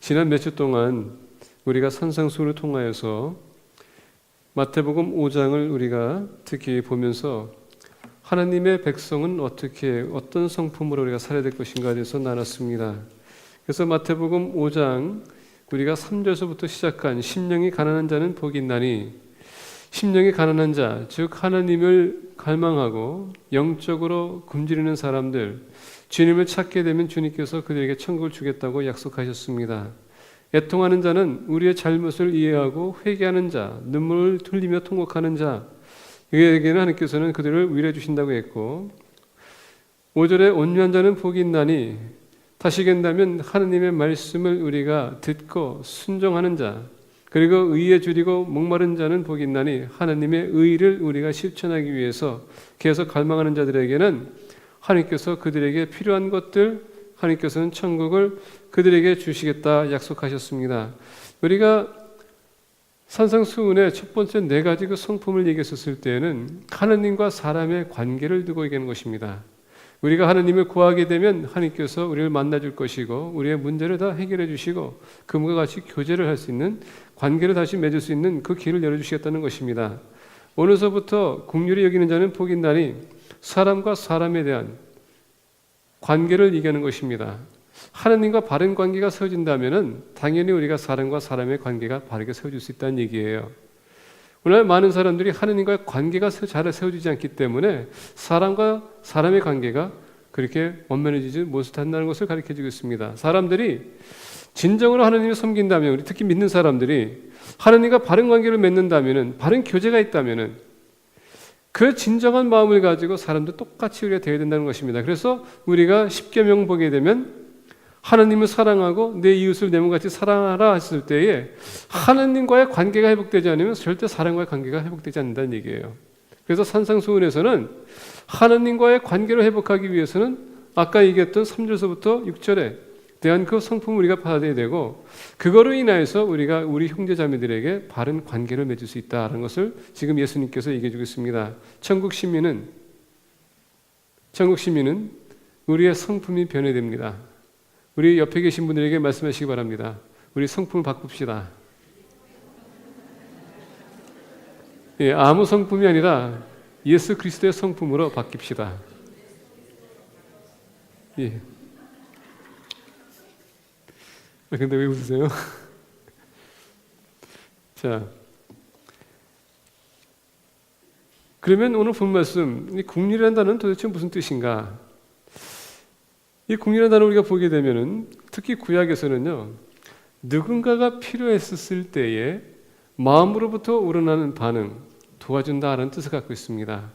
지난 몇 주 동안 우리가 산상수훈을 통하여서 마태복음 5장을 우리가 특히 보면서 하나님의 백성은 어떤 성품으로 우리가 살아야 될 것인가에 대해서 나눴습니다. 그래서 마태복음 5장 우리가 3절서부터 시작한 심령이 가난한 자는 복이 있나니, 심령이 가난한 자, 즉 하나님을 갈망하고 영적으로 굶주리는 사람들, 주님을 찾게 되면 주님께서 그들에게 천국을 주겠다고 약속하셨습니다. 애통하는 자는 우리의 잘못을 이해하고 회개하는 자, 눈물을 흘리며 통곡하는 자, 이에게는 하나님께서는 그들을 위로해 주신다고 했고, 5절에 온유한 자는 복이 있나니, 다시 얘기한다면 하나님의 말씀을 우리가 듣고 순종하는 자, 그리고 의에 줄이고 목마른 자는 복이 있나니, 하나님의 의를 우리가 실천하기 위해서 계속 갈망하는 자들에게는 하나님께서 그들에게 필요한 것들, 하나님께서는 천국을 그들에게 주시겠다 약속하셨습니다. 우리가 산상수훈의 첫 번째 4가지 그 성품을 얘기했었을 때에는 하나님과 사람의 관계를 두고 얘기하는 것입니다. 우리가 하나님을 구하게 되면 하나님께서 우리를 만나줄 것이고 우리의 문제를 다 해결해 주시고 그분과 같이 교제를 할 수 있는, 관계를 다시 맺을 수 있는 그 길을 열어주시겠다는 것입니다. 오늘서부터 긍휼히 여기는 자는 복이 있나니, 사람과 사람에 대한 관계를 얘기하는 것입니다. 하나님과 바른 관계가 세워진다면 당연히 우리가 사람과 사람의 관계가 바르게 세워질 수 있다는 얘기예요. 오늘 많은 사람들이 하나님과의 관계가 잘 세워지지 않기 때문에 사람과 사람의 관계가 그렇게 원만해지지 못한다는 것을 가르쳐주고 있습니다. 사람들이 진정으로 하나님을 섬긴다면, 우리 특히 믿는 사람들이 하나님과 바른 관계를 맺는다면, 바른 교제가 있다면 그 진정한 마음을 가지고 사람도 똑같이 우리가 되어야 된다는 것입니다. 그래서 우리가 십계명 보게 되면 하나님을 사랑하고 내 이웃을 내 몸같이 사랑하라 했을 때에 하나님과의 관계가 회복되지 않으면 절대 사람과의 관계가 회복되지 않는다는 얘기예요. 그래서 산상수훈에서는 하나님과의 관계를 회복하기 위해서는 아까 얘기했던 3절서부터 6절에 대한 그 성품을 우리가 받아야 되고, 그거로 인하여서 우리가 우리 형제자매들에게 바른 관계를 맺을 수 있다는 것을 지금 예수님께서 얘기해 주고 있습니다. 천국 시민은 우리의 성품이 변해됩니다. 우리 옆에 계신 분들에게 말씀하시기 바랍니다. 우리 성품을 바꿉시다. 예, 아무 성품이 아니라 예수 그리스도의 성품으로 바뀝시다. 예. 근데 왜 웃으세요? 자, 그러면 오늘 본 말씀, 이 긍휼이라는 단어는 도대체 무슨 뜻인가? 이 긍휼이라는 단어를 우리가 보게 되면은 특히 구약에서는요, 누군가가 필요했었을 때에 마음으로부터 우러나는 반응, 도와준다라는 뜻을 갖고 있습니다.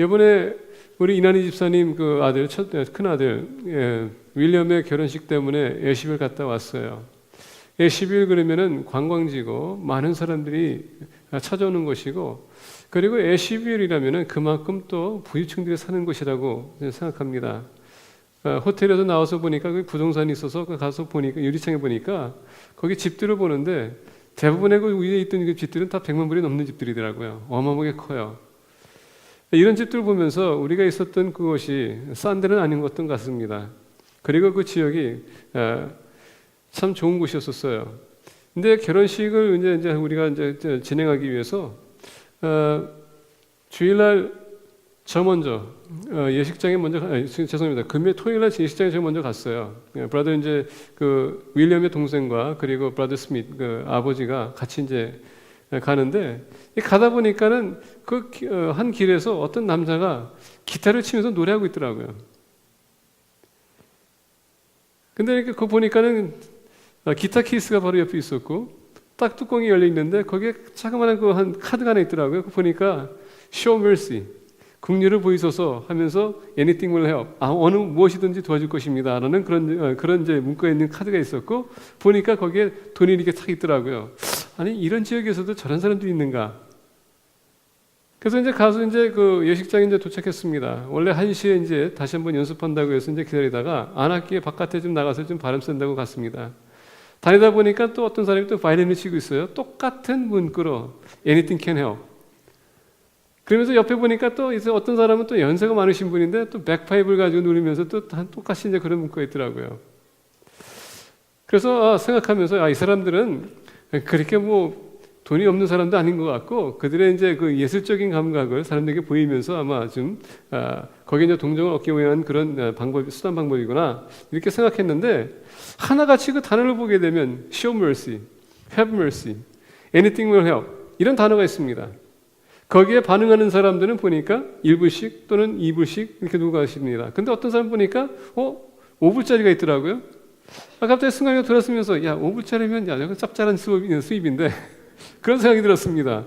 이번에 우리 이난희 집사님 그 아들, 큰 아들 윌리엄의 결혼식 때문에 애쉬빌 갔다 왔어요. 애쉬빌 그러면은 관광지고 많은 사람들이 찾아오는 곳이고, 그리고 애쉬빌이라면은 그만큼 또 부유층들이 사는 곳이라고 생각합니다. 호텔에서 나와서 보니까 그 부동산이 있어서 가서 보니까 유리창에 보니까 거기 집들을 보는데 대부분의 그 위에 있던 그 집들은 다 100만 불이 넘는 집들이더라고요. 어마어마하게 커요. 이런 집들 보면서 우리가 있었던 그곳이 싼 데는 아닌 것도 같습니다. 그리고 그 지역이 참 좋은 곳이었어요. 근데 결혼식을 이제 우리가 이제 진행하기 위해서 주일날 저 먼저 예식장에 먼저 죄송합니다. 토요일날 예식장에 저 먼저 갔어요. 브라더 이제 그 윌리엄의 동생과 그리고 브라더 스미트 그 아버지가 같이 이제 가는데, 가다 보니까는 그 한 길에서 어떤 남자가 기타를 치면서 노래하고 있더라고요. 근데 이렇게 그거 보니까는 기타 케이스가 바로 옆에 있었고 딱 뚜껑이 열려 있는데 거기에 자그마한 그 한 카드가 하나 있더라고요. 그거 보니까 Show Mercy, 긍휼을 보이소서 하면서 Anything will help, 어느 무엇이든지 도와줄 것입니다 라는 그런 이제 문구가 있는 카드가 있었고, 보니까 거기에 돈이 이렇게 탁 있더라고요. 아니, 이런 지역에서도 저런 사람들이 있는가? 그래서 이제 가서 이제 그 예식장에 이제 도착했습니다. 원래 1시에 이제 다시 한번 연습한다고 해서 이제 기다리다가 안 할게 바깥에 좀 나가서 좀 바람 쐰다고 갔습니다. 다니다 보니까 또 어떤 사람이 또 바이올린을 치고 있어요. 똑같은 문구로 Anything can help. 그러면서 옆에 보니까 또 이제 어떤 사람은 또 연세가 많으신 분인데 또 백파이브를 가지고 누리면서 또 똑같이 이제 그런 문구가 있더라고요. 그래서 생각하면서 이 사람들은 그렇게 돈이 없는 사람도 아닌 것 같고 그들의 이제 그 예술적인 감각을 사람들에게 보이면서 아마 좀 거기에 이제 동정을 얻기 위한 그런 수단 방법이구나 이렇게 생각했는데 하나같이 그 단어를 보게 되면 show mercy, have mercy, anything will help 이런 단어가 있습니다. 거기에 반응하는 사람들은 보니까 1불씩 또는 2불씩 이렇게 누고 가십니다. 근데 어떤 사람 보니까 5불짜리가 있더라고요. 갑자기 순간이 들었으면서 5불짜리면 이거 짭짤한 수입인데 그런 생각이 들었습니다.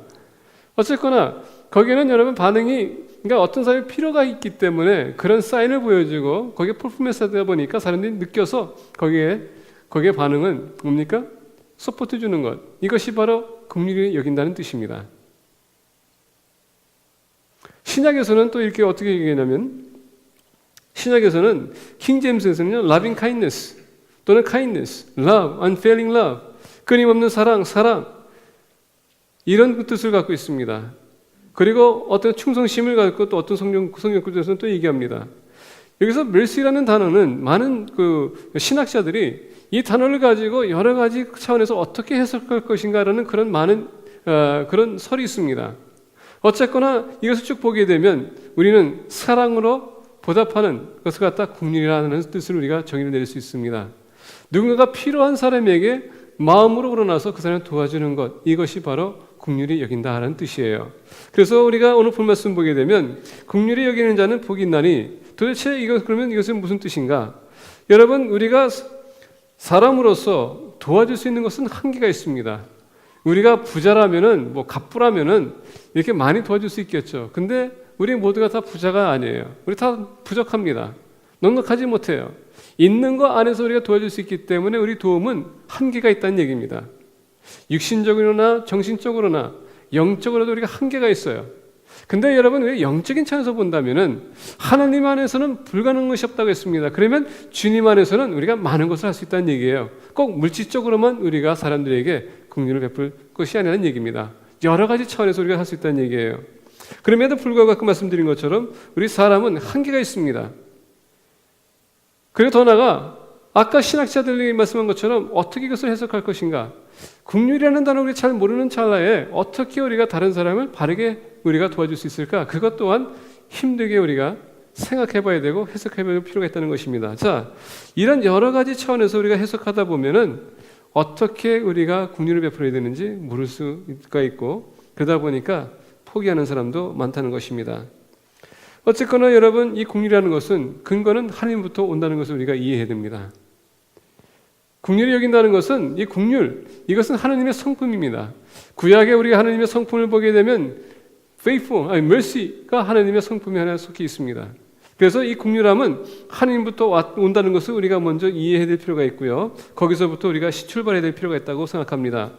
어쨌거나 거기는 여러분 반응이 그러니까 어떤 사람이 필요가 있기 때문에 그런 사인을 보여주고 거기에 퍼포먼스하다 보니까 사람들이 느껴서 거기에 반응은 뭡니까? 서포트 주는 것. 이것이 바로 긍휼히 여긴다는 뜻입니다. 신약에서는 또 이렇게 어떻게 얘기하냐면 신약에서는 킹제임스에서는요 loving kindness 또는 kindness, love, unfailing love 끊임없는 사랑 이런 뜻을 갖고 있습니다. 그리고 어떤 충성심을 갖고 또 어떤 성경구절에서는 또 얘기합니다. 여기서 mercy라는 단어는 많은 그 신학자들이 이 단어를 가지고 여러 가지 차원에서 어떻게 해석할 것인가라는 그런 많은 그런 설이 있습니다. 어쨌거나 이것을 쭉 보게 되면 우리는 사랑으로 보답하는 것을 갖다 긍휼이라는 뜻을 우리가 정의를 내릴 수 있습니다. 누군가가 필요한 사람에게 마음으로 우러나서 그 사람을 도와주는 것 이것이 바로 긍휼히 여긴다라는 뜻이에요. 그래서 우리가 오늘 본 말씀 보게 되면 긍휼히 여기는 자는 복이 있나니 도대체 그러면 이것은 무슨 뜻인가? 여러분 우리가 사람으로서 도와줄 수 있는 것은 한계가 있습니다. 우리가 부자라면은 갑부라면은 이렇게 많이 도와줄 수 있겠죠. 근데 우리 모두가 다 부자가 아니에요. 우리 다 부족합니다. 넉넉하지 못해요. 있는 거 안에서 우리가 도와줄 수 있기 때문에 우리 도움은 한계가 있다는 얘기입니다. 육신적으로나 정신적으로나 영적으로도 우리가 한계가 있어요. 근데 여러분 왜 영적인 차원에서 본다면은 하나님 안에서는 불가능한 것이 없다고 했습니다. 그러면 주님 안에서는 우리가 많은 것을 할 수 있다는 얘기예요. 꼭 물질적으로만 우리가 사람들에게 긍휼을 베풀 것이 아니라는 얘기입니다. 여러 가지 차원에서 우리가 할 수 있다는 얘기예요. 그럼에도 불구하고 아까 말씀드린 것처럼 우리 사람은 한계가 있습니다. 그리고 더 나아가 아까 신학자들이 말씀한 것처럼 어떻게 이것을 해석할 것인가? 긍휼이라는 단어를 우리 잘 모르는 찰나에 어떻게 우리가 다른 사람을 바르게 우리가 도와줄 수 있을까? 그것 또한 힘들게 우리가 생각해 봐야 되고 해석해 볼 필요가 있다는 것입니다. 자, 이런 여러 가지 차원에서 우리가 해석하다 보면은 어떻게 우리가 긍휼을 베풀어야 되는지 모를 수가 있고 그러다 보니까 포기하는 사람도 많다는 것입니다. 어쨌거나 여러분 이 긍휼이라는 것은 근거는 하나님부터 온다는 것을 우리가 이해해야 됩니다. 긍휼히 여긴다는 것은 이 긍휼 이것은 하나님의 성품입니다. 구약에 우리가 하나님의 성품을 보게 되면 faithful, mercy가 하나님의 성품이 하나 속해 있습니다. 그래서 이 긍휼함은 하나님부터 온다는 것을 우리가 먼저 이해해야 될 필요가 있고요. 거기서부터 우리가 출발해야 될 필요가 있다고 생각합니다.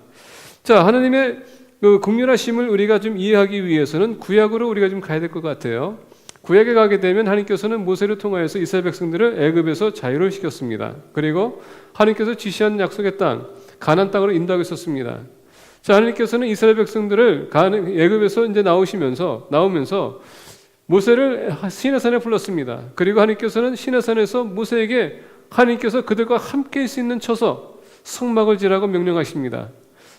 자, 하나님의 그 긍휼하심을 우리가 좀 이해하기 위해서는 구약으로 우리가 좀 가야 될 것 같아요. 구약에 가게 되면 하나님께서는 모세를 통하여서 이스라엘 백성들을 애굽에서 자유를 시켰습니다. 그리고 하나님께서 지시한 약속의 땅 가나안 땅으로 인도하고 있었습니다. 자, 하나님께서는 이스라엘 백성들을 애굽에서 이제 나오면서 모세를 시내산에 불렀습니다. 그리고 하나님께서는 시내산에서 모세에게 하나님께서 그들과 함께 있을 수 있는 쳐서 성막을 지라고 명령하십니다.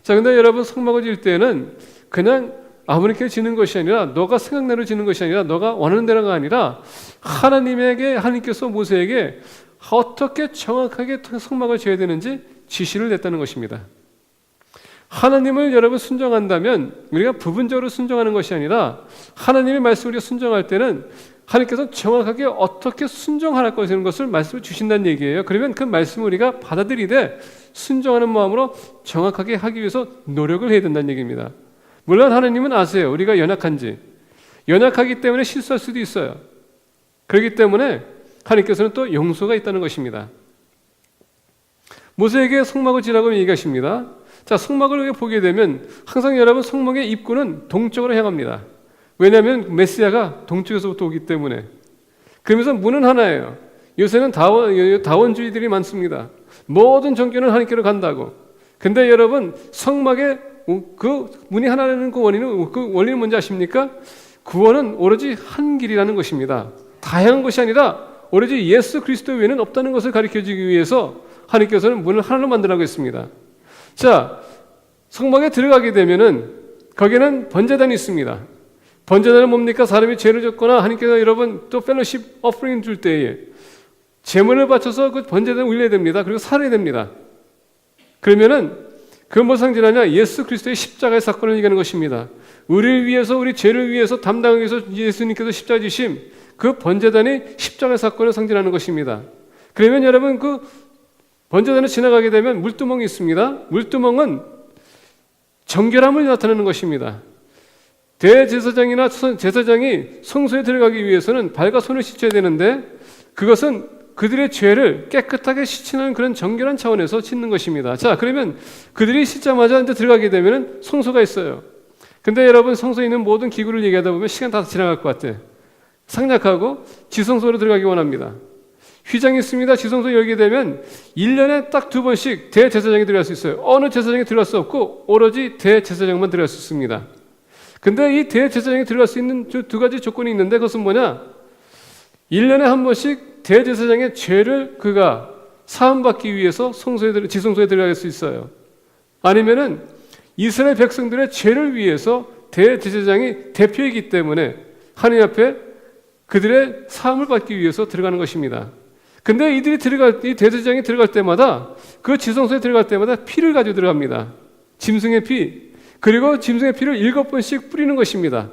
자, 근데 여러분 성막을 질 때는 그냥 아무렇게 지는 것이 아니라 너가 생각나로 지는 것이 아니라 너가 원하는 대로가 아니라 하나님께서 모세에게 어떻게 정확하게 성막을 지어야 되는지 지시를 냈다는 것입니다. 하나님을 여러분 순종한다면 우리가 부분적으로 순종하는 것이 아니라 하나님의 말씀을 우리가 순종할 때는 하나님께서 정확하게 어떻게 순종할 것을 말씀을 주신다는 얘기예요. 그러면 그 말씀을 우리가 받아들이되 순종하는 마음으로 정확하게 하기 위해서 노력을 해야 된다는 얘기입니다. 물론 하나님은 아세요. 우리가 연약하기 때문에 실수할 수도 있어요. 그렇기 때문에 하나님께서는 또 용서가 있다는 것입니다. 모세에게 성막을 지라고 얘기하십니다. 자, 성막을 보게 되면 항상 여러분 성막의 입구는 동쪽으로 향합니다. 왜냐하면 메시아가 동쪽에서부터 오기 때문에. 그러면서 문은 하나예요. 요새는 다원주의들이 많습니다. 모든 종교는 하나님께로 간다고. 근데 여러분 성막의 그 문이 하나라는 그 원리는 뭔지 아십니까? 구원은 오로지 한 길이라는 것입니다. 다양한 것이 아니라 오로지 예수 그리스도 외에는 없다는 것을 가르쳐주기 위해서 하나님께서는 문을 하나로 만들라고 했습니다. 자, 성막에 들어가게 되면은 거기에는 번제단이 있습니다. 번제단은 뭡니까? 사람이 죄를 졌거나 하나님께서 여러분 또 펠로십 어프링 줄 때에 제물을 바쳐서 그 번제단을 올려야 됩니다. 그리고 살아야 됩니다. 그러면은 그 뭐 상징하냐? 예수 그리스도의 십자가의 사건을 얘기하는 것입니다. 우리를 위해서, 우리 죄를 위해서 담당하기 위해서 예수님께서 십자가 지심, 그 번제단이 십자가의 사건을 상징하는 것입니다. 그러면 여러분 그 번제단을 지나가게 되면 물두멍이 있습니다. 물두멍은 정결함을 나타내는 것입니다. 대제사장이나 제사장이 성소에 들어가기 위해서는 발과 손을 씻어야 되는데 그것은 그들의 죄를 깨끗하게 씻는 그런 정결한 차원에서 씻는 것입니다. 자, 그러면 그들이 씻자마자 이제 들어가게 되면 성소가 있어요. 근데 여러분 성소에 있는 모든 기구를 얘기하다 보면 시간 다 지나갈 것 같아. 상략하고 지성소로 들어가기 원합니다. 휘장이 있습니다. 지성소 열게 되면 1년에 딱 2번씩 대제사장이 들어갈 수 있어요. 어느 제사장이 들어갈 수 없고 오로지 대제사장만 들어갈 수 있습니다. 근데 이 대제사장이 들어갈 수 있는 두 가지 조건이 있는데 그것은 뭐냐? 1년에 한 번씩 대제사장의 죄를 그가 사함받기 위해서 지성소에 들어갈 수 있어요. 아니면은 이스라엘 백성들의 죄를 위해서 대제사장이 대표이기 때문에 하나님 앞에 그들의 사함을 받기 위해서 들어가는 것입니다. 근데 이 대제사장이 들어갈 때마다 그 지성소에 들어갈 때마다 피를 가지고 들어갑니다. 짐승의 피. 그리고 짐승의 피를 7번씩 뿌리는 것입니다.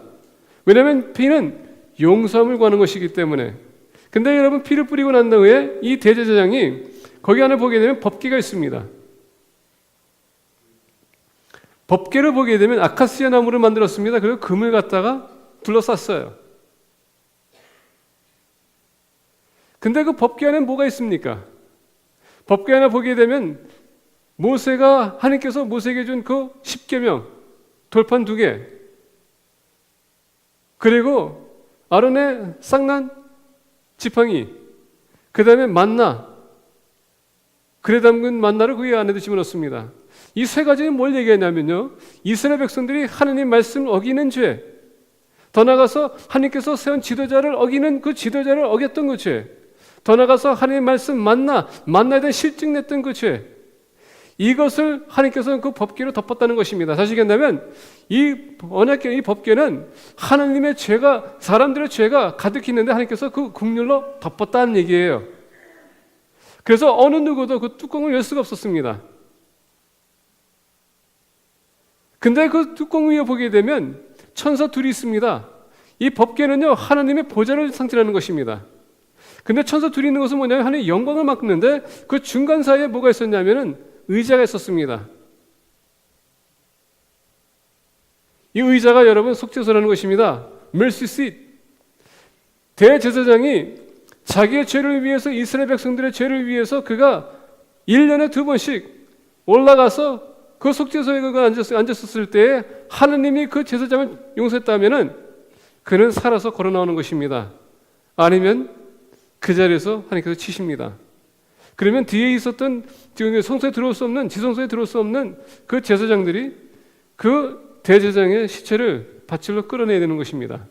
왜냐하면 피는 용서함을 구하는 것이기 때문에. 근데 여러분 피를 뿌리고 난 후에 이 대제사장이 거기 안에 보게 되면 법궤가 있습니다. 법궤를 보게 되면 아카시아 나무를 만들었습니다. 그리고 금을 갖다가 둘러쌌어요. 근데 그 법궤 안에 뭐가 있습니까? 법궤 안에 보게 되면 모세가 하나님께서 모세에게 준 그 10계명 돌판 2개 그리고 아론의 쌍난 지팡이 그 다음에 만나 그래 담근 만나를 그 안에도 집어넣습니다. 이 세 가지는 뭘 얘기하냐면요, 이스라엘 백성들이 하나님 말씀을 어기는 죄, 더 나아가서 하나님께서 세운 지도자를 어기는 그 지도자를 어겼던 그 죄, 더 나아가서 하나님 말씀 만나에 대한 실증냈던 그 죄, 이것을 하나님께서는 그 법궤로 덮었다는 것입니다. 다시 얘기한다면 이 언약궤, 이 법궤는 하나님의 죄가, 사람들의 죄가 가득히 있는데 하나님께서 그 국률로 덮었다는 얘기예요. 그래서 어느 누구도 그 뚜껑을 열 수가 없었습니다. 근데 그 뚜껑 위에 보게 되면 천사 둘이 있습니다. 이 법궤는요 하나님의 보좌를 상징하는 것입니다. 근데 천사 둘이 있는 것은 뭐냐면 하나님의 영광을 맡는데 그 중간 사이에 뭐가 있었냐면은 의자가 있었습니다. 이 의자가 여러분 속죄소라는 것입니다. mercy seat. 대제사장이 자기의 죄를 위해서, 이스라엘 백성들의 죄를 위해서 그가 1년에 2번씩 올라가서 그 속죄소에 그가 앉았을 때에 하느님이 그 제사장을 용서했다면은 그는 살아서 걸어 나오는 것입니다. 아니면 그 자리에서 하나님께서 치십니다. 그러면 뒤에 있었던 성소에 들어올 수 없는, 지성소에 들어올 수 없는 그 제사장들이 그 대제사장의 시체를 밧줄로 끌어내야 되는 것입니다.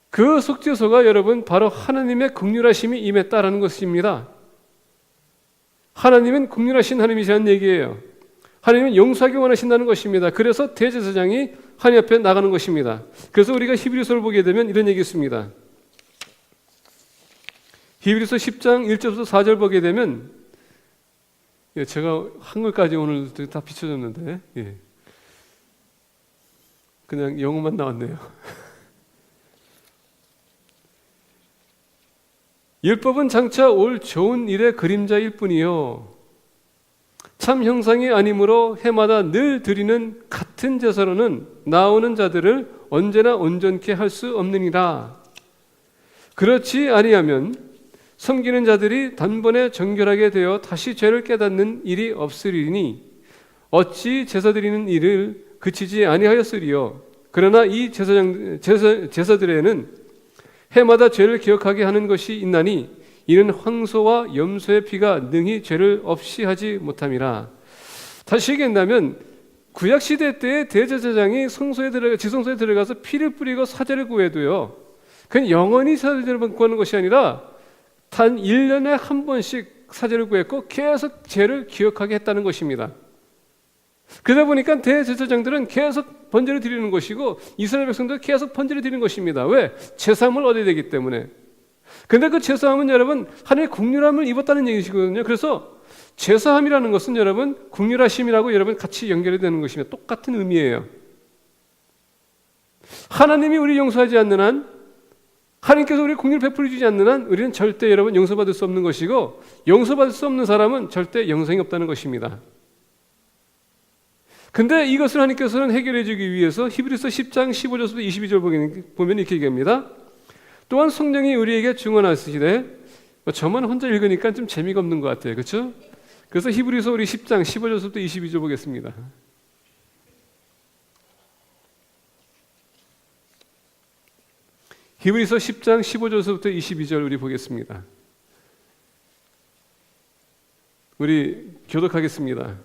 그 속죄소가 여러분 바로 하나님의 긍휼하심이 임했다라는 것입니다. 하나님은 긍휼하신 하나님이시라는 얘기예요. 하나님은 용서하기 원하신다는 것입니다. 그래서 대제사장이 하나님 앞에 나가는 것입니다. 그래서 우리가 히브리서를 보게 되면 이런 얘기 있습니다. 히브리서 10장 1절부터 4절 보게 되면, 제가 한글까지 오늘 다 비춰줬는데 그냥 영어만 나왔네요. 율법은 장차 올 좋은 일의 그림자일 뿐이요 참 형상이 아니므로 해마다 늘 드리는 같은 제사로는 나오는 자들을 언제나 온전케 할 수 없느니라. 그렇지 아니하면 섬기는 자들이 단번에 정결하게 되어 다시 죄를 깨닫는 일이 없으리니 어찌 제사 드리는 일을 그치지 아니하였으리요. 그러나 이 제사들에는 해마다 죄를 기억하게 하는 것이 있나니 이는 황소와 염소의 피가 능히 죄를 없이 하지 못함이라. 다시 얘기한다면 구약시대 때의 대제사장이 지성소에 들어가서 피를 뿌리고 사제를 구해도요, 그건 영원히 사제를 구하는 것이 아니라 단 1년에 한 번씩 사제를 구했고 계속 죄를 기억하게 했다는 것입니다. 그러다 보니까 대제사장들은 계속 번제를 드리는 것이고 이스라엘 백성도 계속 번제를 드리는 것입니다. 왜? 제사함을 얻어야 되기 때문에. 근데 그 제사함은 여러분 하나님의 긍휼함을 입었다는 얘기시거든요. 그래서 제사함이라는 것은 여러분 긍휼하심이라고 여러분 같이 연결이 되는 것이며 똑같은 의미예요. 하나님이 우리 용서하지 않는 한, 하나님께서 우리 긍휼을 베풀어 주지 않는 한 우리는 절대 여러분 용서받을 수 없는 것이고, 용서받을 수 없는 사람은 절대 영생이 없다는 것입니다. 근데 이것을 하나님께서는 해결해 주기 위해서 히브리서 10장 15절부터 22절 보면 이렇게 얘기합니다. 또한 성령이 우리에게 증언하시되, 저만 혼자 읽으니까 좀 재미가 없는 것 같아요. 그렇죠? 그래서 히브리서 우리 10장 15절부터 22절 보겠습니다. 히브리서 10장 15절부터 22절 우리 보겠습니다. 우리 교독하겠습니다.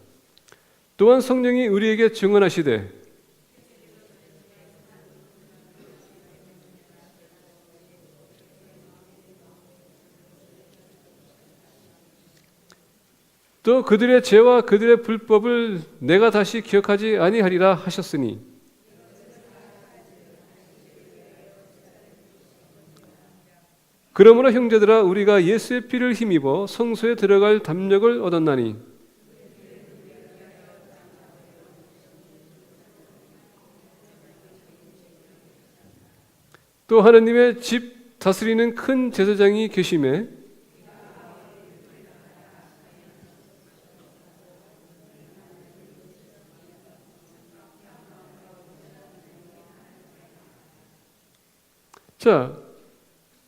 또한 성령이 우리에게 증언하시되, 또 그들의 죄와 그들의 불법을 내가 다시 기억하지 아니하리라 하셨으니, 그러므로 형제들아 우리가 예수의 피를 힘입어 성소에 들어갈 담력을 얻었나니, 또 하나님의 집 다스리는 큰 제사장이 계심에 자,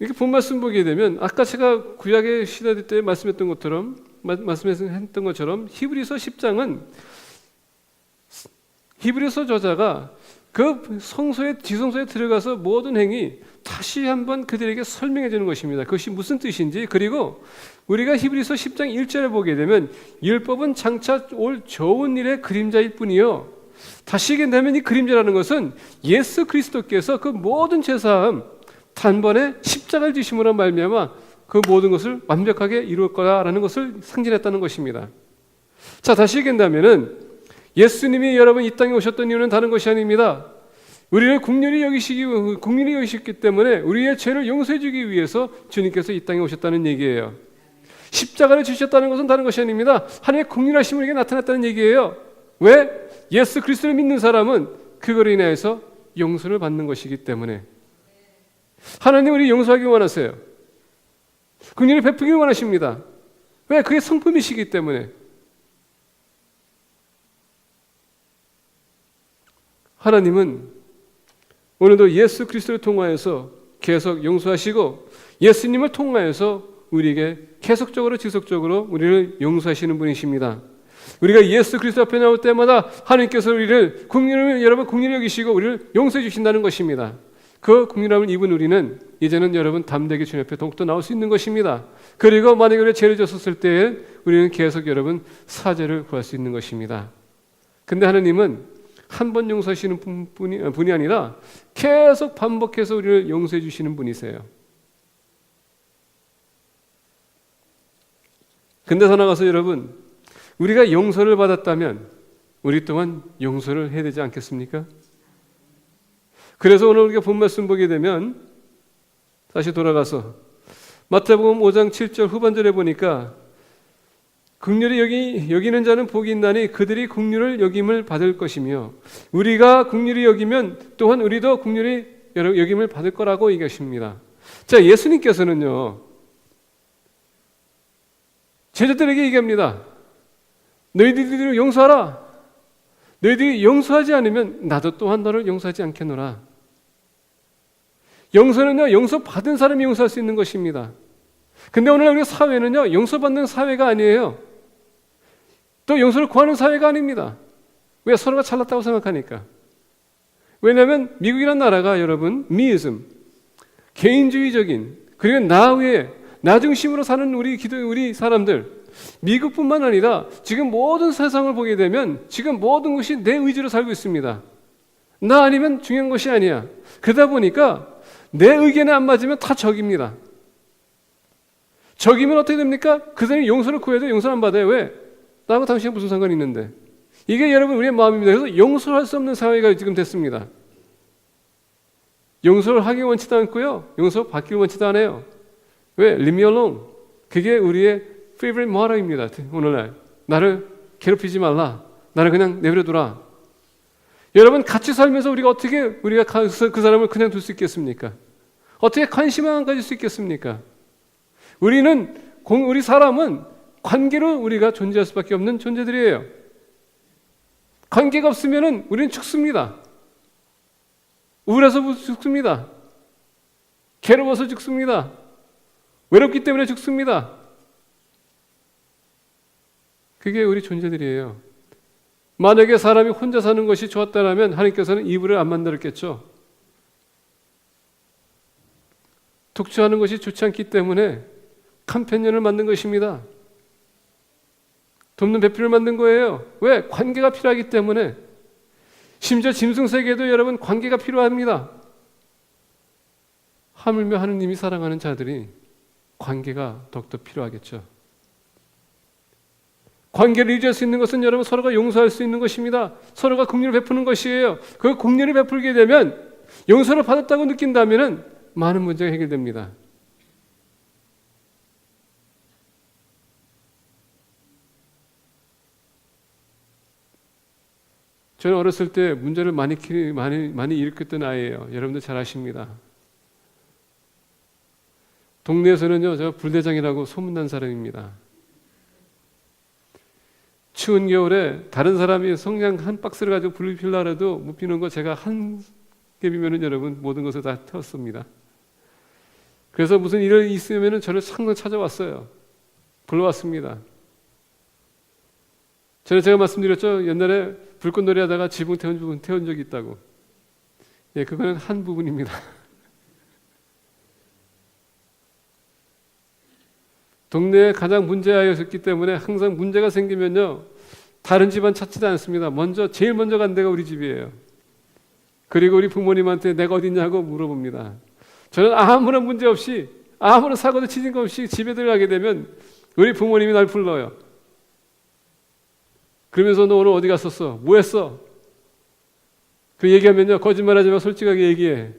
이렇게 본 말씀 보게 되면 아까 제가 구약의 시대 때 말씀했던 것처럼 히브리서 10장은 히브리서 저자가 그 성소에 지성소에 들어가서 모든 행위 다시 한번 그들에게 설명해 주는 것입니다. 그것이 무슨 뜻인지. 그리고 우리가 히브리서 10장 1절에 보게 되면 율법은 장차 올 좋은 일의 그림자일 뿐이요, 다시 얘기한다면 이 그림자라는 것은 예수 그리스도께서 그 모든 제사함 단번에 십자가를 지심으로 말미암아 그 모든 것을 완벽하게 이룰 거라는 것을 상징했다는 것입니다. 자, 다시 얘기한다면은 예수님이 여러분 이 땅에 오셨던 이유는 다른 것이 아닙니다. 우리를 긍휼히 여기셨기 때문에 우리의 죄를 용서해 주기 위해서 주님께서 이 땅에 오셨다는 얘기예요. 십자가를 지셨다는 것은 다른 것이 아닙니다. 하나님의 긍휼하심이 우리에게 나타났다는 얘기예요. 왜? 예수 그리스도를 믿는 사람은 그거로 인해서 용서를 받는 것이기 때문에. 하나님 우리 용서하기 원하세요. 긍휼을 베푸기 원하십니다. 왜? 그게 성품이시기 때문에. 하나님은 오늘도 예수 그리스도를 통하여서 계속 용서하시고 예수님을 통하여서 우리에게 계속적으로 지속적으로 우리를 용서하시는 분이십니다. 우리가 예수 그리스도 앞에 나올 때마다 하나님께서 우리를 여러분 긍휼히 여기시고 우리를 용서해 주신다는 것입니다. 그 긍휼함을 입은 우리는 이제는 여러분 담대하게 주님 앞에 더욱더 나올 수 있는 것입니다. 그리고 만약에 우리가 죄를 졌었을 때에 우리는 계속 여러분 사죄를 구할 수 있는 것입니다. 근데 하나님은 한 번 용서하시는 분이 아니라 계속 반복해서 우리를 용서해 주시는 분이세요. 근데 더 나가서 여러분, 우리가 용서를 받았다면 우리 또한 용서를 해야 되지 않겠습니까? 그래서 오늘 우리가 본 말씀 보게 되면 다시 돌아가서 마태복음 5장 7절 후반절에 보니까 긍휼히 여기는 자는 복이 있나니 그들이 긍휼을 여김을 받을 것이며, 우리가 긍휼히 여기면 또한 우리도 긍휼히 여김을 받을 거라고 얘기하십니다. 자, 예수님께서는요 제자들에게 얘기합니다. 너희들이 용서하라. 너희들이 용서하지 않으면 나도 또한 너를 용서하지 않겠노라. 용서는요 용서받은 사람이 용서할 수 있는 것입니다. 근데 오늘 우리 사회는요 용서받는 사회가 아니에요. 또 용서를 구하는 사회가 아닙니다. 왜? 서로가 잘났다고 생각하니까. 왜냐하면 미국이라는 나라가 여러분 미이즘, 개인주의적인, 그리고 나 중심으로 사는 우리 사람들, 미국뿐만 아니라 지금 모든 세상을 보게 되면 지금 모든 것이 내 의지로 살고 있습니다. 나 아니면 중요한 것이 아니야. 그러다 보니까 내 의견에 안 맞으면 다 적입니다. 적이면 어떻게 됩니까? 그 사람이 용서를 구해도 용서를 안 받아요. 왜? 나하고 당신이 무슨 상관이 있는데. 이게 여러분 우리의 마음입니다. 그래서 용서할 수 없는 사회가 지금 됐습니다. 용서를 하기 원치도 않고요, 용서 받기 원치도 않아요. 왜? Leave me alone. 그게 우리의 favorite motto입니다. 오늘날 나를 괴롭히지 말라, 나를 그냥 내버려두라. 여러분 같이 살면서 우리가 어떻게 우리가 그 사람을 그냥 둘 수 있겠습니까? 어떻게 관심을 안 가질 수 있겠습니까? 우리 사람은 관계로 우리가 존재할 수밖에 없는 존재들이에요. 관계가 없으면 우리는 죽습니다. 우울해서 죽습니다. 괴로워서 죽습니다. 외롭기 때문에 죽습니다. 그게 우리 존재들이에요. 만약에 사람이 혼자 사는 것이 좋았다면 하나님께서는 이불을 안 만들었겠죠. 독處하는 것이 좋지 않기 때문에 컴패니언을 만든 것입니다. 돕는 배필을 만든 거예요. 왜? 관계가 필요하기 때문에. 심지어 짐승세계에도 여러분 관계가 필요합니다. 하물며 하느님이 사랑하는 자들이 관계가 더욱더 필요하겠죠. 관계를 유지할 수 있는 것은 여러분 서로가 용서할 수 있는 것입니다. 서로가 긍휼을 베푸는 것이에요. 그 긍휼을 베풀게 되면, 용서를 받았다고 느낀다면 많은 문제가 해결됩니다. 저는 어렸을 때 문제를 많이 일으켰던 아이예요. 여러분들 잘 아십니다. 동네에서는요, 제가 불대장이라고 소문난 사람입니다. 추운 겨울에 다른 사람이 성냥 한 박스를 가지고 불을 피우려고 해도 못 피우는 거 제가 한 겹이면은 여러분 모든 것을 다 태웠습니다. 그래서 무슨 일이 있으면은 저를 항상 찾아왔어요. 불러왔습니다. 전에 제가 말씀드렸죠. 옛날에 불꽃놀이 하다가 지붕 태운 적이 있다고. 예, 그거는 한 부분입니다. 동네에 가장 문제아이였기 때문에 항상 문제가 생기면요, 다른 집안 찾지도 않습니다. 제일 먼저 간 데가 우리 집이에요. 그리고 우리 부모님한테 내가 어디 있냐고 물어봅니다. 저는 아무런 문제 없이, 아무런 사고도 치진 것 없이 집에 들어가게 되면 우리 부모님이 날 불러요. 그러면서 너 오늘 어디 갔었어? 뭐 했어? 그 얘기하면요, 거짓말하지 마, 솔직하게 얘기해.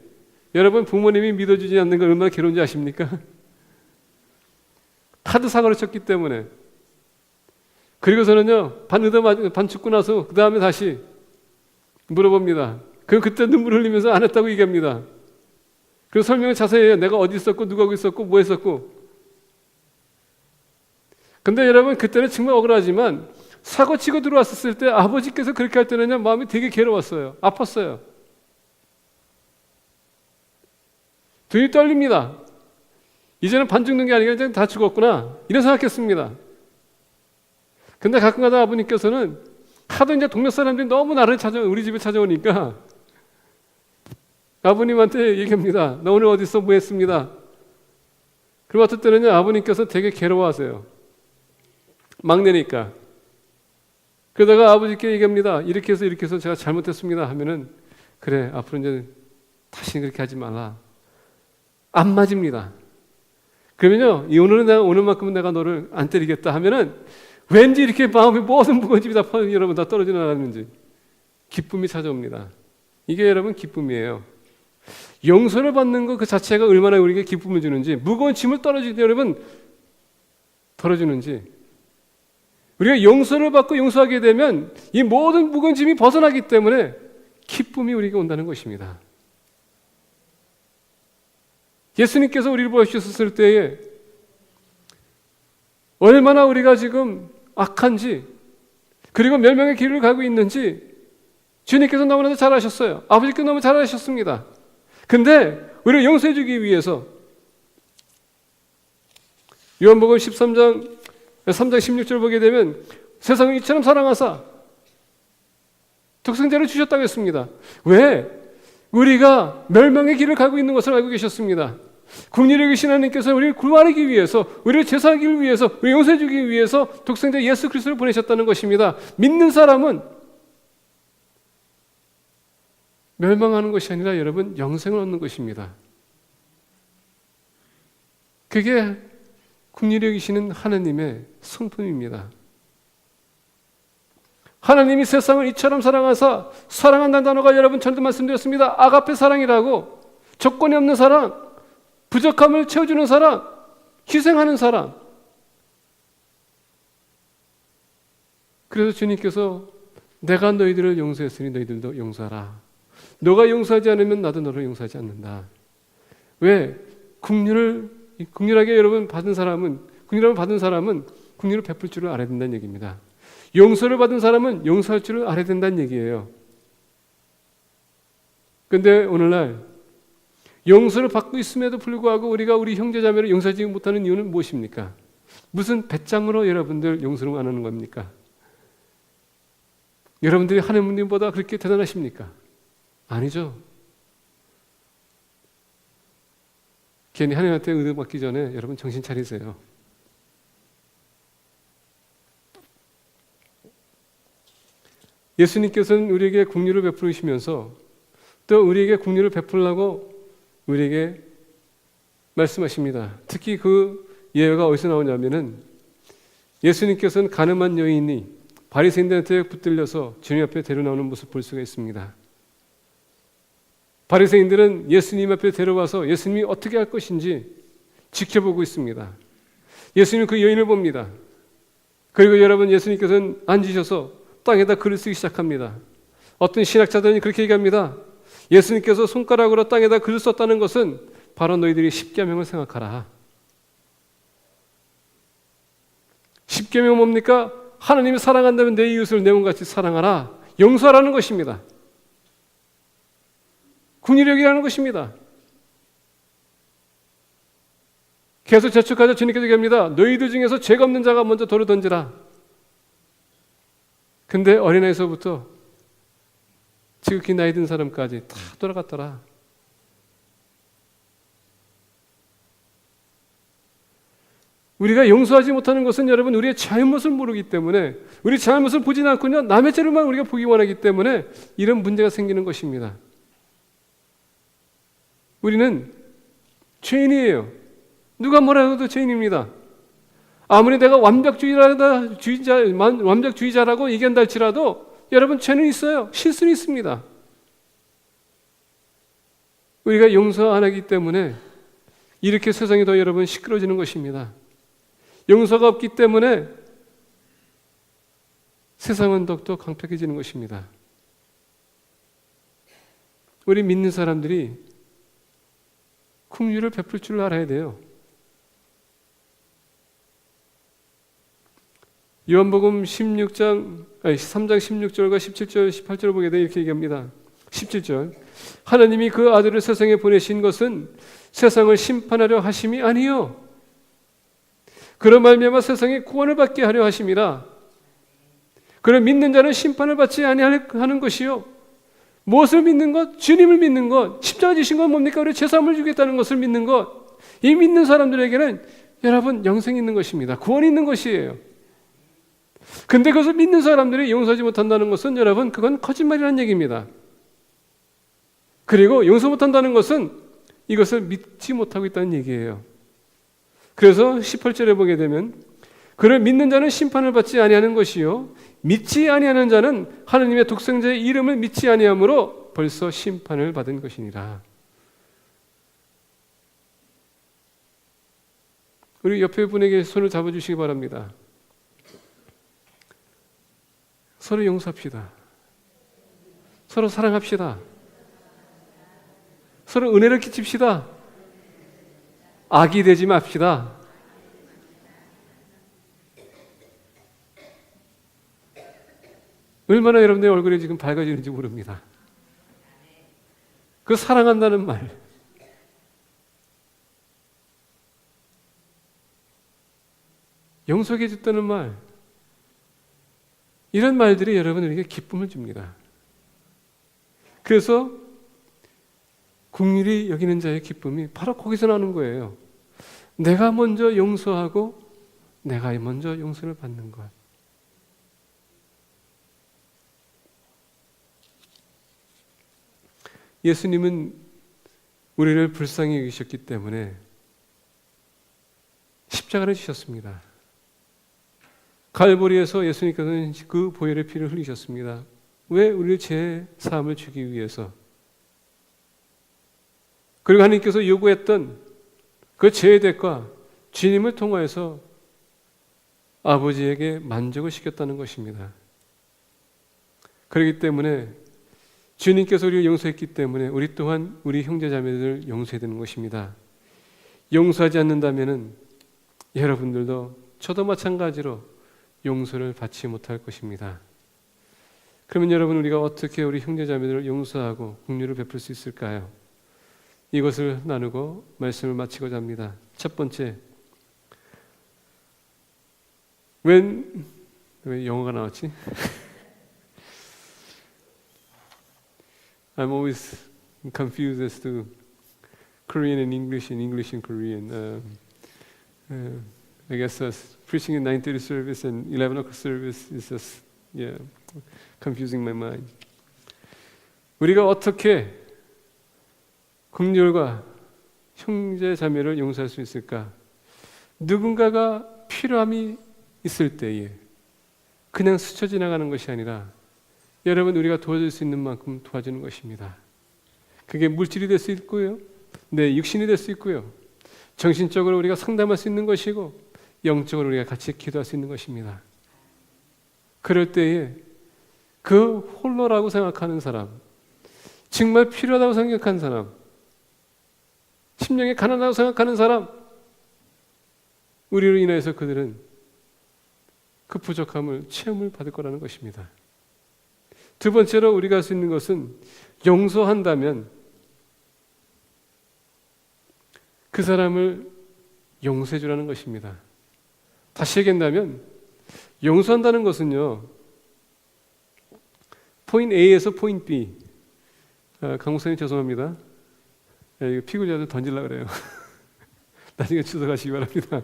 여러분, 부모님이 믿어주지 않는 건 얼마나 괴로운지 아십니까? 하도 사고를 쳤기 때문에. 그리고서는요, 반 죽고 나서 그 다음에 다시 물어봅니다. 그럼 그때 눈물 흘리면서 안 했다고 얘기합니다. 그리고 설명을 자세히 해요. 내가 어디 있었고, 누가 있었고, 뭐 했었고. 근데 여러분, 그때는 정말 억울하지만 사고 치고 들어왔을 때 아버지께서 그렇게 할 때는요, 마음이 되게 괴로웠어요. 아팠어요. 등이 떨립니다. 이제는 반 죽는 게 아니라 이제 다 죽었구나, 이런 생각했습니다. 근데 가끔가다 아버님께서는 하도 이제 동네 사람들이 너무 우리 집에 찾아오니까 아버님한테 얘기합니다. 나 오늘 어디 있어? 뭐 했습니다. 그리고 어떤 때는요, 아버님께서 되게 괴로워하세요. 막내니까. 그러다가 아버지께 얘기합니다. 이렇게 해서 제가 잘못했습니다 하면은, 그래, 앞으로 이제 다시는 그렇게 하지 말라. 안 맞습니다. 그러면요, 오늘만큼은 내가 너를 안 때리겠다 하면은 왠지 이렇게 마음에 모든 무거운 다 여러분 다 떨어져 나가는지 기쁨이 찾아옵니다. 이게 여러분 기쁨이에요. 용서를 받는 것 그 자체가 얼마나 우리에게 기쁨을 주는지, 무거운 짐을 여러분 덜어주는지. 우리가 용서를 받고 용서하게 되면 이 모든 무거운 짐이 벗어나기 때문에 기쁨이 우리에게 온다는 것입니다. 예수님께서 우리를 보셨을 때에 얼마나 우리가 지금 악한지, 그리고 멸망의 길을 가고 있는지 주님께서 너무나도 잘 아셨어요. 아버지께서 너무 잘 아셨습니다. 근데 우리를 용서해 주기 위해서 요한복음 3장 16절 보게 되면, 세상을 이처럼 사랑하사 독생자를 주셨다고 했습니다. 왜? 우리가 멸망의 길을 가고 있는 것을 알고 계셨습니다. 긍휼히 계신 하나님께서 우리를 구원하기 위해서, 우리를 제사하기 위해서, 우리 용서해 주기 위해서 독생자 예수 그리스도를 보내셨다는 것입니다. 믿는 사람은 멸망하는 것이 아니라 여러분 영생을 얻는 것입니다. 그게 긍휼히 여기시는 하나님의 성품입니다. 하나님이 세상을 이처럼 사랑하사, 사랑한다는 단어가 여러분 전에도 말씀드렸습니다. 아가페 사랑이라고, 조건이 없는 사랑, 부족함을 채워주는 사랑, 희생하는 사랑. 그래서 주님께서 내가 너희들을 용서했으니 너희들도 용서하라. 너가 용서하지 않으면 나도 너를 용서하지 않는다. 왜? 긍휼하게 여러분 받은 사람은, 긍휼함을 받은 사람은 긍휼을 베풀 줄을 알아야 된다는 얘기입니다. 용서를 받은 사람은 용서할 줄을 알아야 된다는 얘기예요. 그런데 오늘날 용서를 받고 있음에도 불구하고 우리가 우리 형제자매를 용서하지 못하는 이유는 무엇입니까? 무슨 배짱으로 여러분들 용서를 안 하는 겁니까? 여러분들이 하나님보다 그렇게 대단하십니까? 아니죠. 괜히 하나님한테 은혜 받기 전에 여러분 정신 차리세요. 예수님께서는 우리에게 긍휼을 베푸시면서 또 우리에게 긍휼을 베풀라고 우리에게 말씀하십니다. 특히 그 예가 어디서 나오냐면은 예수님께서는 가늠한 여인이 바리새인들한테 붙들려서 주님 앞에 데려나오는 모습을 볼 수가 있습니다. 바리새인들은 예수님 앞에 데려와서 예수님이 어떻게 할 것인지 지켜보고 있습니다. 예수님은 그 여인을 봅니다. 그리고 여러분, 예수님께서는 앉으셔서 땅에다 글을 쓰기 시작합니다. 어떤 신학자들은 그렇게 얘기합니다. 예수님께서 손가락으로 땅에다 글을 썼다는 것은 바로 너희들이 십계명을 생각하라. 십계명 뭡니까? 하나님이 사랑한다면 내 이웃을 내 몸같이 사랑하라. 용서하라는 것입니다. 긍휼력이라는 것입니다. 계속 재촉하자 주님께서 얘기합니다. 너희들 중에서 죄가 없는 자가 먼저 돌을 던지라. 근데 어린아이서부터 지극히 나이 든 사람까지 다 돌아갔더라. 우리가 용서하지 못하는 것은 여러분 우리의 잘못을 모르기 때문에, 우리 잘못을 보지 않고요 남의 죄를만 우리가 보기 원하기 때문에 이런 문제가 생기는 것입니다. 우리는 죄인이에요. 누가 뭐라 해도 죄인입니다. 아무리 내가 완벽주의자라고 얘기한다 할지라도 여러분 죄는 있어요. 실수는 있습니다. 우리가 용서 안 하기 때문에 이렇게 세상이 더 여러분 시끄러워지는 것입니다. 용서가 없기 때문에 세상은 더욱더 강팍해지는 것입니다. 우리 믿는 사람들이 긍휼을 베풀 줄 알아야 돼요. 요한복음 13장 16절과 17절, 18절을 보게 되면 이렇게 얘기합니다. 17절, 하나님이 그 아들을 세상에 보내신 것은 세상을 심판하려 하심이 아니요 그런 말미암아 세상에 구원을 받게 하려 하심이라. 그를 믿는 자는 심판을 받지 아니하는 것이요. 무엇을 믿는 것? 주님을 믿는 것. 십자가 지신 건 뭡니까? 우리 죄사함을 주겠다는 것을 믿는 것. 이 믿는 사람들에게는 여러분 영생이 있는 것입니다. 구원이 있는 것이에요. 근데 그것을 믿는 사람들이 용서하지 못한다는 것은 여러분 그건 거짓말이라는 얘기입니다. 그리고 용서 못한다는 것은 이것을 믿지 못하고 있다는 얘기예요. 그래서 18절에 보게 되면 그를 믿는 자는 심판을 받지 아니하는 것이요 믿지 아니하는 자는 하나님의 독생자의 이름을 믿지 아니하므로 벌써 심판을 받은 것이니라. 우리 옆에 분에게 손을 잡아주시기 바랍니다. 서로 용서합시다. 서로 사랑합시다. 서로 은혜를 끼칩시다. 악이 되지 맙시다. 얼마나 여러분의 얼굴이 지금 밝아지는지 모릅니다. 그 사랑한다는 말, 용서해 줬다는 말, 이런 말들이 여러분에게 기쁨을 줍니다. 그래서 긍휼히 여기는 자의 기쁨이 바로 거기서 나는 거예요. 내가 먼저 용서하고 내가 먼저 용서를 받는 것. 예수님은 우리를 불쌍히 여기셨기 때문에 십자가를 지셨습니다. 갈보리에서 예수님께서는 그 보혈의 피를 흘리셨습니다. 왜? 우리의 죄 사함을 주기 위해서. 그리고 하나님께서 요구했던 그 죄의 대가, 주님을 통하여서 아버지에게 만족을 시켰다는 것입니다. 그렇기 때문에 주님께서 우리를 용서했기 때문에 우리 또한 우리 형제자매들을 용서해야 되는 것입니다. 용서하지 않는다면 여러분들도 저도 마찬가지로 용서를 받지 못할 것입니다. 그러면 여러분, 우리가 어떻게 우리 형제자매들을 용서하고 긍휼을 베풀 수 있을까요? 이것을 나누고 말씀을 마치고자 합니다. 첫 번째, 왜 영어가 나왔지? I'm always confused as to Korean and English and Korean. I guess preaching in 9:30 service and 11 o'clock service is just confusing my mind. 우리가 어떻게 긍휼과 형제 자매를 용서할 수 있을까? 누군가가 필요함이 있을 때에 그냥 스쳐 지나가는 것이 아니라 여러분, 우리가 도와줄 수 있는 만큼 도와주는 것입니다. 그게 물질이 될 수 있고요, 내 육신이 될 수 있고요, 정신적으로 우리가 상담할 수 있는 것이고, 영적으로 우리가 같이 기도할 수 있는 것입니다. 그럴 때에 그 홀로라고 생각하는 사람, 정말 필요하다고 생각하는 사람, 심령이 가난하다고 생각하는 사람, 우리로 인해서 그들은 그 부족함을 체험을 받을 거라는 것입니다. 두 번째로 우리가 할 수 있는 것은 용서한다면 그 사람을 용서해 주라는 것입니다. 다시 얘기한다면 용서한다는 것은요, 포인트 A에서 포인트 B. 강목사님 죄송합니다. 이거 피굴자들 던지려고 그래요. 나중에 추석하시기 바랍니다.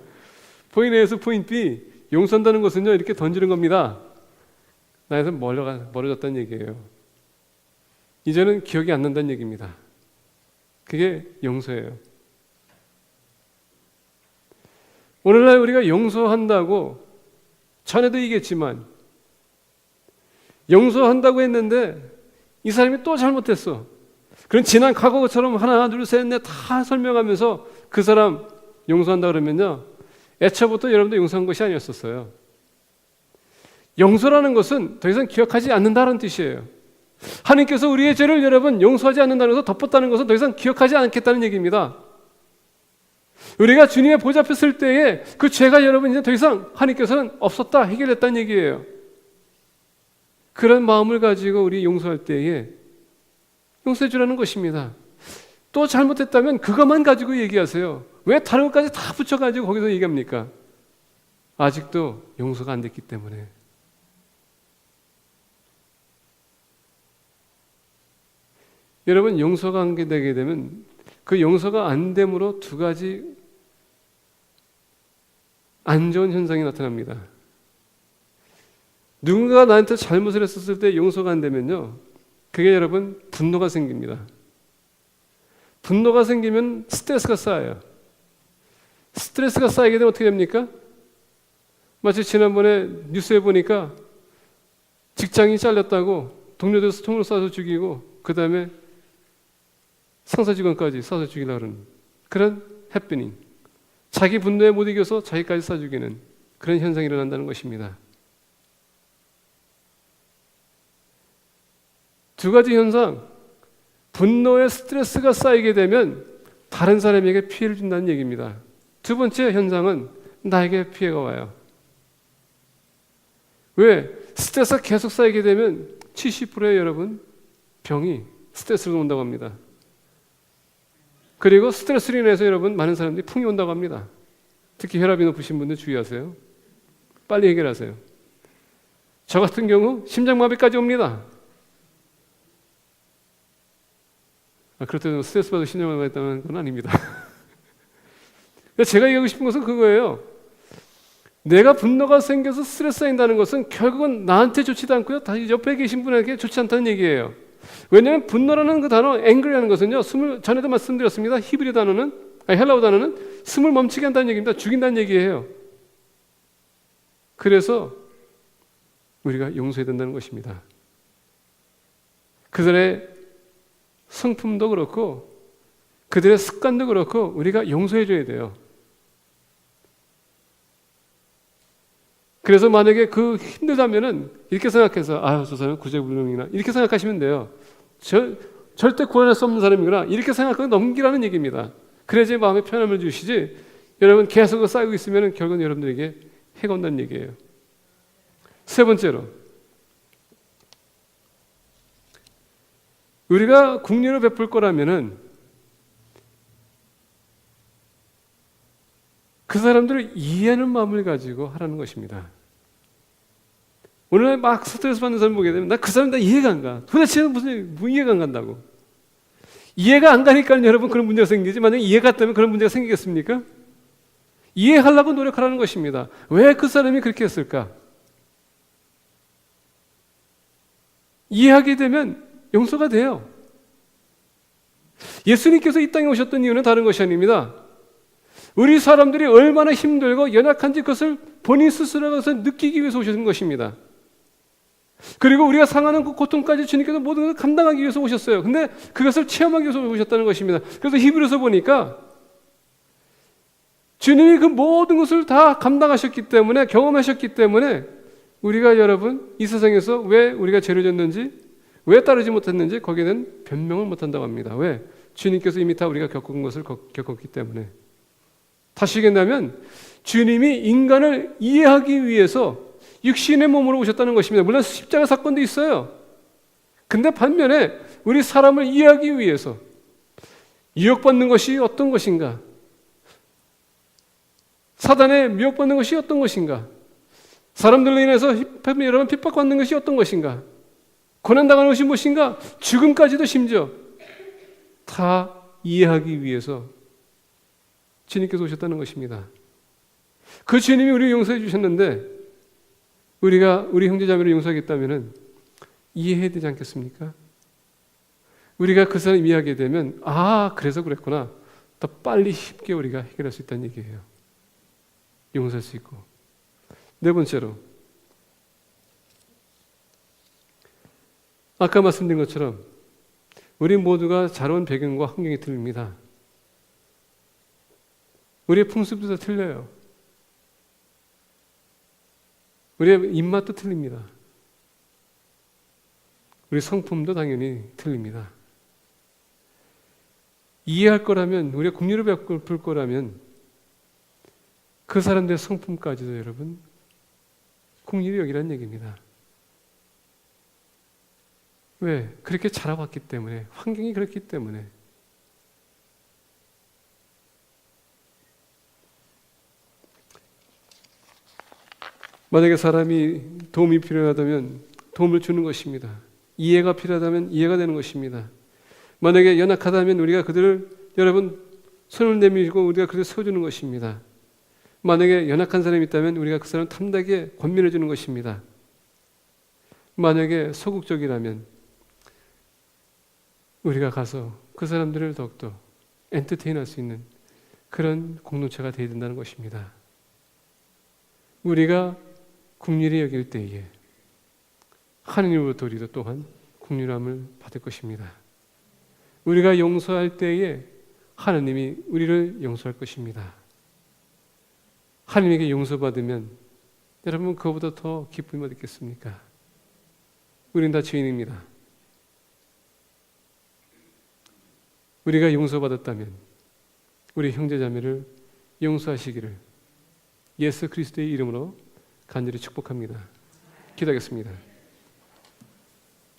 포인트 A에서 포인트 B. 용서한다는 것은요, 이렇게 던지는 겁니다. 나에서 멀어졌다는 얘기예요. 이제는 기억이 안 난다는 얘기입니다. 그게 용서예요. 오늘날 우리가 용서한다고, 전에도 얘기했지만 용서한다고 했는데 이 사람이 또 잘못했어. 그런 지난 과거처럼 하나 둘 셋 넷 다 설명하면서 그 사람 용서한다 그러면요, 애초부터 여러분도 용서한 것이 아니었었어요. 용서라는 것은 더 이상 기억하지 않는다는 뜻이에요. 하나님께서 우리의 죄를 여러분 용서하지 않는다는 것을 덮었다는 것은 더 이상 기억하지 않겠다는 얘기입니다. 우리가 주님의 보좌 앞에 설 때에 그 죄가 여러분 이제 더 이상 하나님께서는 없었다, 해결했다는 얘기예요. 그런 마음을 가지고 우리 용서할 때에 용서해 주라는 것입니다. 또 잘못했다면 그것만 가지고 얘기하세요. 왜 다른 것까지 다 붙여가지고 거기서 얘기합니까? 아직도 용서가 안 됐기 때문에. 여러분, 용서가 안 되게 되면 그 용서가 안 됨으로 두 가지 안 좋은 현상이 나타납니다. 누군가가 나한테 잘못을 했었을 때 용서가 안 되면요, 그게 여러분 분노가 생깁니다. 분노가 생기면 스트레스가 쌓여요. 스트레스가 쌓이게 되면 어떻게 됩니까? 마치 지난번에 뉴스에 보니까 직장이 잘렸다고 동료들 총을 쏴서 죽이고 그 다음에 상사 직원까지 쏴서 죽이려고 하는 그런 해프닝, 자기 분노에 못 이겨서 자기까지 쏴 죽이는 그런 현상이 일어난다는 것입니다. 두 가지 현상, 분노에 스트레스가 쌓이게 되면 다른 사람에게 피해를 준다는 얘기입니다. 두 번째 현상은 나에게 피해가 와요. 왜? 스트레스가 계속 쌓이게 되면 70%의 여러분 병이 스트레스로 온다고 합니다. 그리고 스트레스로 인해서 여러분 많은 사람들이 풍이 온다고 합니다. 특히 혈압이 높으신 분들 주의하세요. 빨리 해결하세요. 저 같은 경우 심장마비까지 옵니다. 그렇다고 스트레스 받아서 심장마비가 있다는 건 아닙니다. 제가 얘기하고 싶은 것은 그거예요. 내가 분노가 생겨서 스트레스 쌓인다는 것은 결국은 나한테 좋지도 않고요, 다시 옆에 계신 분에게 좋지 않다는 얘기예요. 왜냐하면 분노라는 그 단어, angry라는 것은요, 전에도 말씀드렸습니다. 히브리 단어는 아니, 헬라어 단어는 숨을 멈추게 한다는 얘기입니다. 죽인다는 얘기예요. 그래서 우리가 용서해야 된다는 것입니다. 그들의 성품도 그렇고 그들의 습관도 그렇고 우리가 용서해 줘야 돼요. 그래서 만약에 그 힘들다면은 이렇게 생각해서 저 사람은 구제불능이나 이렇게 생각하시면 돼요. 절대 구원할 수 없는 사람이구나 이렇게 생각하고 넘기라는 얘기입니다. 그래야지 마음에 편함을 주시지, 여러분 계속 쌓이고 있으면 결국은 여러분들에게 해가 온다는 얘기예요. 세 번째로, 우리가 국리를 베풀 거라면은 그 사람들을 이해하는 마음을 가지고 하라는 것입니다. 오늘 막 스트레스 받는 사람 보게 되면 나 그 사람 다 이해가 안 가. 도대체 무슨 이해가 안 간다고. 이해가 안 가니까 여러분 그런 문제가 생기지, 만약에 이해가 갔다면 그런 문제가 생기겠습니까? 이해하려고 노력하라는 것입니다. 왜 그 사람이 그렇게 했을까? 이해하게 되면 용서가 돼요. 예수님께서 이 땅에 오셨던 이유는 다른 것이 아닙니다. 우리 사람들이 얼마나 힘들고 연약한지 그것을 본인 스스로가 느끼기 위해서 오신 것입니다. 그리고 우리가 상하는 그 고통까지 주님께서 모든 것을 감당하기 위해서 오셨어요. 근데 그것을 체험하기 위해서 오셨다는 것입니다. 그래서 히브리서 보니까 주님이 그 모든 것을 다 감당하셨기 때문에, 경험하셨기 때문에 우리가 여러분 이 세상에서 왜 우리가 죄를 졌는지, 왜 따르지 못했는지 거기에는 변명을 못한다고 합니다. 왜? 주님께서 이미 다 우리가 겪은 것을 겪었기 때문에. 다시 얘기한다면 주님이 인간을 이해하기 위해서 육신의 몸으로 오셨다는 것입니다. 물론 십자가 사건도 있어요. 근데 반면에 우리 사람을 이해하기 위해서 유혹받는 것이 어떤 것인가, 사단에 미혹받는 것이 어떤 것인가, 사람들로 인해서 여러 번 핍박받는 것이 어떤 것인가, 고난당하는 것이 무엇인가, 죽음까지도 심지어 다 이해하기 위해서 주님께서 오셨다는 것입니다. 그 주님이 우리를 용서해 주셨는데 우리가 우리 형제자매를 용서하겠다면 이해해야 되지 않겠습니까? 우리가 그 사람 이해하게 되면 그래서 그랬구나, 더 빨리 쉽게 우리가 해결할 수 있다는 얘기예요. 용서할 수 있고. 네 번째로, 아까 말씀드린 것처럼 우리 모두가 자라온 배경과 환경이 틀립니다. 우리의 풍습도 다 틀려요. 우리의 입맛도 틀립니다. 우리 성품도 당연히 틀립니다. 이해할 거라면, 우리가 긍휼을 베풀 거라면 그 사람들의 성품까지도 여러분 긍휼히 여기라는 얘기입니다. 왜? 그렇게 자라왔기 때문에, 환경이 그렇기 때문에. 만약에 사람이 도움이 필요하다면 도움을 주는 것입니다. 이해가 필요하다면 이해가 되는 것입니다. 만약에 연약하다면 우리가 그들을 여러분 손을 내밀고 우리가 그들을 세워주는 것입니다. 만약에 연약한 사람이 있다면 우리가 그 사람을 탐나게 권면해 주는 것입니다. 만약에 소극적이라면 우리가 가서 그 사람들을 더욱더 엔터테인할 수 있는 그런 공동체가 되어야 된다는 것입니다. 우리가 긍휼히 여길 때에 하느님으로부터 우리도 또한 긍휼함을 받을 것입니다. 우리가 용서할 때에 하느님이 우리를 용서할 것입니다. 하느님에게 용서받으면 여러분 그거보다 더 기쁨이 어디 있겠습니까? 우리는 다 죄인입니다. 우리가 용서받았다면 우리 형제자매를 용서하시기를 예수 그리스도의 이름으로 간절히 축복합니다. 기도하겠습니다.